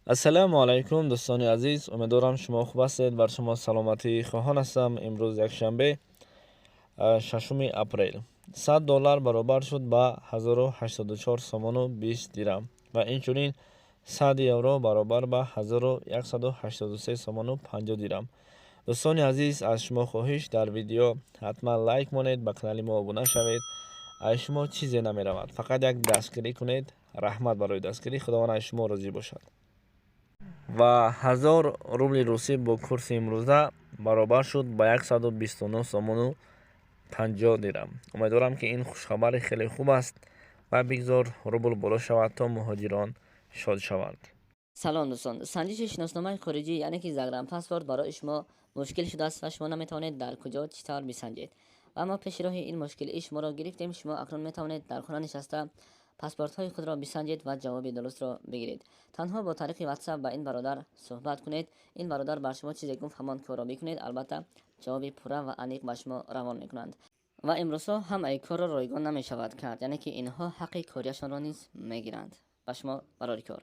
ассалому алайкум дӯстони азиз, умедворам шумо хуб ҳастед. Бар шумо саломатӣ хоҳон ҳастам. имрӯз якшанбе 6 апрел $100 баробар шуд ба 1084 сомону 20 дирам ва инчунин 100 евро баробар ба 1183 сомону 50 дирам. дӯстони азиз, аз шумо хоҳиш дар видео ҳатман лайк монед, ба канали мо обуна шавед. аз шумо чизе намеравад, фақат як дастгирӣ кунед. раҳмат барои дастгирӣ. худованд аз шумо розӣ бошад. ва 1000 рубли русӣ бо курси имрӯза баробар шуд ба 129 сомону 50 дирам. умедворам ки ин хушхабари хеле хуб аст ва бигзор рубл боло шавад то муҳоҷирон шод шаванд. салом дӯстон, санҷиши шиносномаи хориҷӣ яъне ки заграм паспорт барои шумо мушкил шудааст ва шумо наметавонед дар куҷо чӣ тавр бисанҷед. ва мо пеши роҳи ин мушкилии шуморо гирифтем. шумо акнун метавонед дар хона нишаста паспортҳои худро бисанҷед ва ҷавоби дурустро бигиред. танҳо бо тариқи ватсап ба ин бародар суҳбат кунед. ин бародар бар шумо чизе гуфт ҳамон корро бикунед. албатта ҷавоби пурра ва аниқ ба шумо равон мекунанд. ва имрӯзҳо ҳамаи корро ройгон намешавад кард, яъне ки инҳо ҳаққи корияшонро низ мегиранд. ба шумо барори кор.